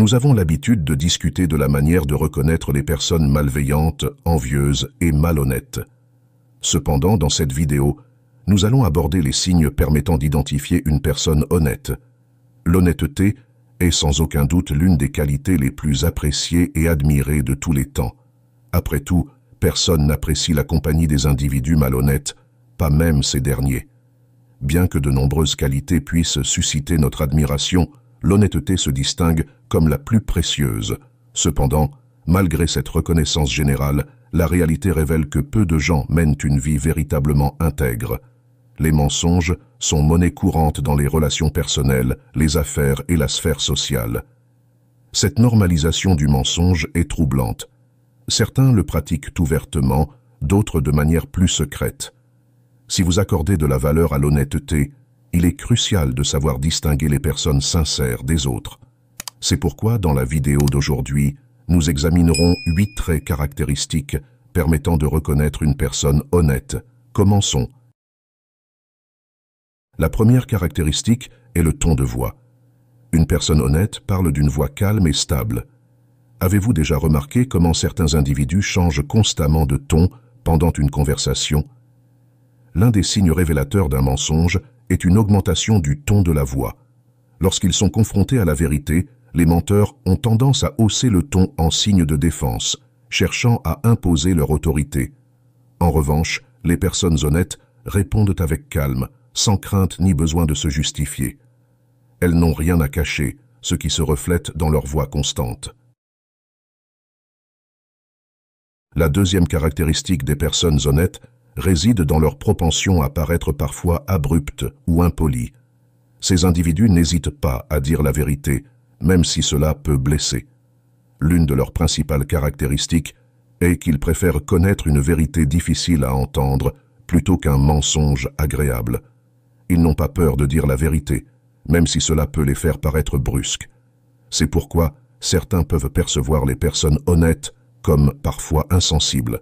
Nous avons l'habitude de discuter de la manière de reconnaître les personnes malveillantes, envieuses et malhonnêtes. Cependant, dans cette vidéo, nous allons aborder les signes permettant d'identifier une personne honnête. L'honnêteté est sans aucun doute l'une des qualités les plus appréciées et admirées de tous les temps. Après tout, personne n'apprécie la compagnie des individus malhonnêtes, pas même ces derniers. Bien que de nombreuses qualités puissent susciter notre admiration, l'honnêteté se distingue comme la plus précieuse. Cependant, malgré cette reconnaissance générale, la réalité révèle que peu de gens mènent une vie véritablement intègre. Les mensonges sont monnaie courante dans les relations personnelles, les affaires et la sphère sociale. Cette normalisation du mensonge est troublante. Certains le pratiquent ouvertement, d'autres de manière plus secrète. Si vous accordez de la valeur à l'honnêteté, il est crucial de savoir distinguer les personnes sincères des autres. C'est pourquoi, dans la vidéo d'aujourd'hui, nous examinerons 8 traits caractéristiques permettant de reconnaître une personne honnête. Commençons. La première caractéristique est le ton de voix. Une personne honnête parle d'une voix calme et stable. Avez-vous déjà remarqué comment certains individus changent constamment de ton pendant une conversation? L'un des signes révélateurs d'un mensonge est une augmentation du ton de la voix. Lorsqu'ils sont confrontés à la vérité, les menteurs ont tendance à hausser le ton en signe de défense, cherchant à imposer leur autorité. En revanche, les personnes honnêtes répondent avec calme, sans crainte ni besoin de se justifier. Elles n'ont rien à cacher, ce qui se reflète dans leur voix constante. La deuxième caractéristique des personnes honnêtes réside dans leur propension à paraître parfois abruptes ou impolies. Ces individus n'hésitent pas à dire la vérité, même si cela peut blesser. L'une de leurs principales caractéristiques est qu'ils préfèrent connaître une vérité difficile à entendre plutôt qu'un mensonge agréable. Ils n'ont pas peur de dire la vérité, même si cela peut les faire paraître brusques. C'est pourquoi certains peuvent percevoir les personnes honnêtes comme parfois insensibles.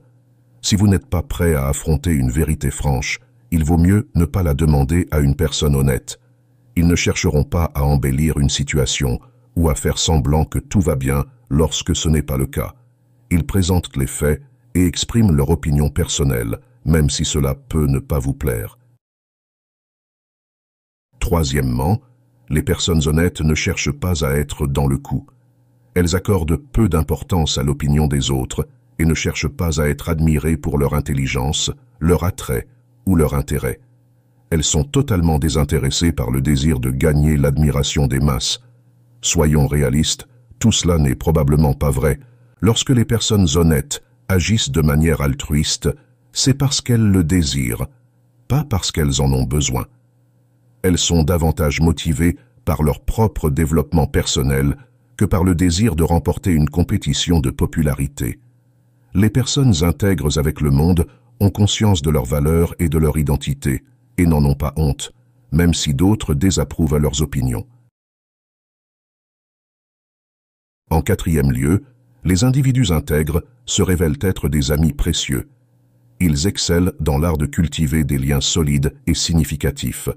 Si vous n'êtes pas prêt à affronter une vérité franche, il vaut mieux ne pas la demander à une personne honnête. Ils ne chercheront pas à embellir une situation ou à faire semblant que tout va bien lorsque ce n'est pas le cas. Ils présentent les faits et expriment leur opinion personnelle, même si cela peut ne pas vous plaire. Troisièmement, les personnes honnêtes ne cherchent pas à être dans le coup. Elles accordent peu d'importance à l'opinion des autres et ne cherchent pas à être admirées pour leur intelligence, leur attrait ou leur intérêt. Elles sont totalement désintéressées par le désir de gagner l'admiration des masses. Soyons réalistes, tout cela n'est probablement pas vrai. Lorsque les personnes honnêtes agissent de manière altruiste, c'est parce qu'elles le désirent, pas parce qu'elles en ont besoin. Elles sont davantage motivées par leur propre développement personnel que par le désir de remporter une compétition de popularité. Les personnes intègres avec le monde ont conscience de leurs valeurs et de leur identité, et n'en ont pas honte, même si d'autres désapprouvent à leurs opinions. En quatrième lieu, les individus intègres se révèlent être des amis précieux. Ils excellent dans l'art de cultiver des liens solides et significatifs.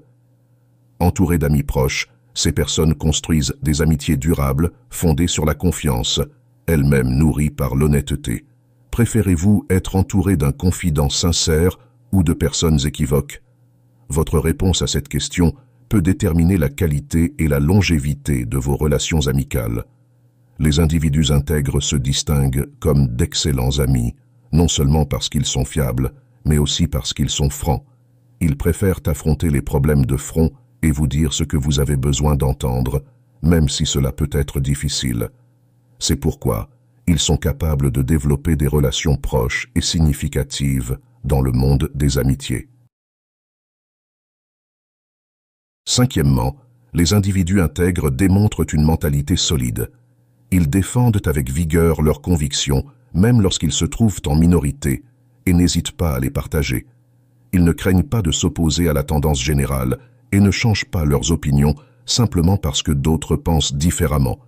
Entourées d'amis proches, ces personnes construisent des amitiés durables, fondées sur la confiance, elles-mêmes nourries par l'honnêteté. Préférez-vous être entouré d'un confident sincère ou de personnes équivoques? Votre réponse à cette question peut déterminer la qualité et la longévité de vos relations amicales. Les individus intègres se distinguent comme d'excellents amis, non seulement parce qu'ils sont fiables, mais aussi parce qu'ils sont francs. Ils préfèrent affronter les problèmes de front et vous dire ce que vous avez besoin d'entendre, même si cela peut être difficile. C'est pourquoi ils sont capables de développer des relations proches et significatives dans le monde des amitiés. Cinquièmement, les individus intègres démontrent une mentalité solide. Ils défendent avec vigueur leurs convictions, même lorsqu'ils se trouvent en minorité, et n'hésitent pas à les partager. Ils ne craignent pas de s'opposer à la tendance générale et ne changent pas leurs opinions simplement parce que d'autres pensent différemment.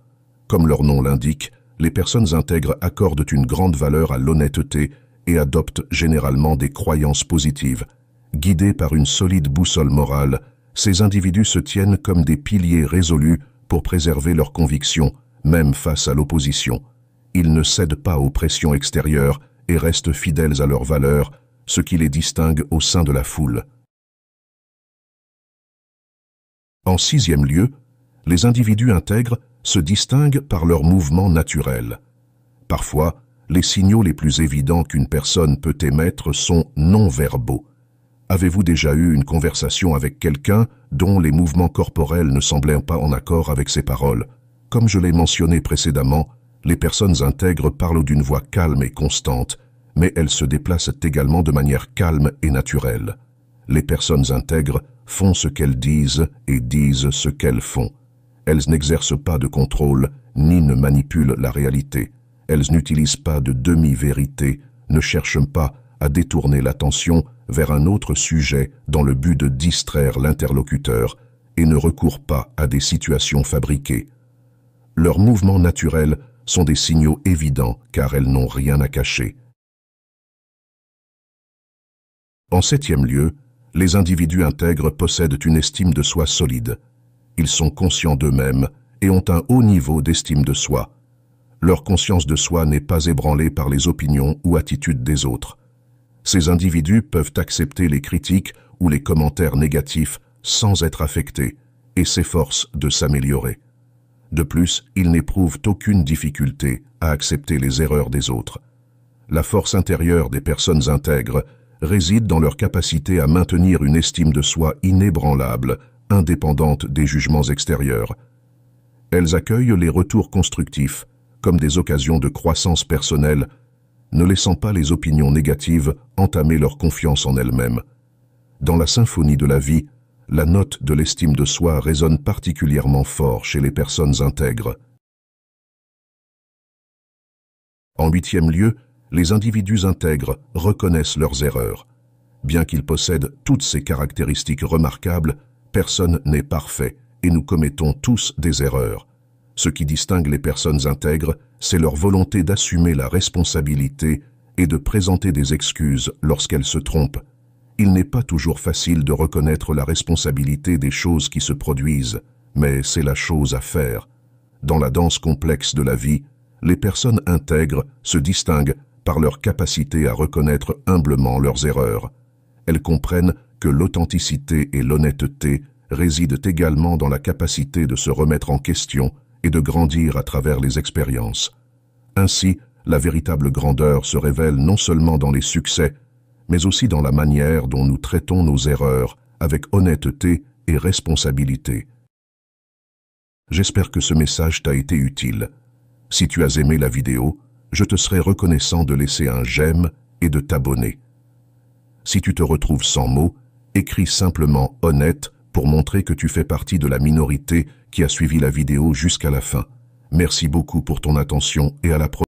Comme leur nom l'indique, les personnes intègres accordent une grande valeur à l'honnêteté et adoptent généralement des croyances positives. Guidés par une solide boussole morale, ces individus se tiennent comme des piliers résolus pour préserver leurs convictions, même face à l'opposition. Ils ne cèdent pas aux pressions extérieures et restent fidèles à leurs valeurs, ce qui les distingue au sein de la foule. En 6e lieu, les individus intègres se distinguent par leur mouvement naturel. Parfois, les signaux les plus évidents qu'une personne peut émettre sont non-verbaux. Avez-vous déjà eu une conversation avec quelqu'un dont les mouvements corporels ne semblaient pas en accord avec ses paroles? Comme je l'ai mentionné précédemment, les personnes intègres parlent d'une voix calme et constante, mais elles se déplacent également de manière calme et naturelle. Les personnes intègres font ce qu'elles disent et disent ce qu'elles font. Elles n'exercent pas de contrôle ni ne manipulent la réalité. Elles n'utilisent pas de demi-vérité, ne cherchent pas à détourner l'attention vers un autre sujet dans le but de distraire l'interlocuteur et ne recourent pas à des situations fabriquées. Leurs mouvements naturels sont des signaux évidents car elles n'ont rien à cacher. En 7e lieu, les individus intègres possèdent une estime de soi solide. Ils sont conscients d'eux-mêmes et ont un haut niveau d'estime de soi. Leur conscience de soi n'est pas ébranlée par les opinions ou attitudes des autres. Ces individus peuvent accepter les critiques ou les commentaires négatifs sans être affectés et s'efforcent de s'améliorer. De plus, ils n'éprouvent aucune difficulté à accepter les erreurs des autres. La force intérieure des personnes intègres réside dans leur capacité à maintenir une estime de soi inébranlable, indépendante des jugements extérieurs. Elles accueillent les retours constructifs comme des occasions de croissance personnelle, ne laissant pas les opinions négatives entamer leur confiance en elles-mêmes. Dans la symphonie de la vie, la note de l'estime de soi résonne particulièrement fort chez les personnes intègres. En 8e lieu, les individus intègres reconnaissent leurs erreurs. Bien qu'ils possèdent toutes ces caractéristiques remarquables, personne n'est parfait et nous commettons tous des erreurs. Ce qui distingue les personnes intègres, c'est leur volonté d'assumer la responsabilité et de présenter des excuses lorsqu'elles se trompent. Il n'est pas toujours facile de reconnaître la responsabilité des choses qui se produisent, mais c'est la chose à faire. Dans la danse complexe de la vie, les personnes intègres se distinguent par leur capacité à reconnaître humblement leurs erreurs. Elles comprennent que l'authenticité et l'honnêteté résident également dans la capacité de se remettre en question et de grandir à travers les expériences. Ainsi, la véritable grandeur se révèle non seulement dans les succès, mais aussi dans la manière dont nous traitons nos erreurs avec honnêteté et responsabilité. J'espère que ce message t'a été utile. Si tu as aimé la vidéo, je te serai reconnaissant de laisser un j'aime et de t'abonner. Si tu te retrouves sans mots, écris simplement « honnête » pour montrer que tu fais partie de la minorité qui a suivi la vidéo jusqu'à la fin. Merci beaucoup pour ton attention et à la prochaine.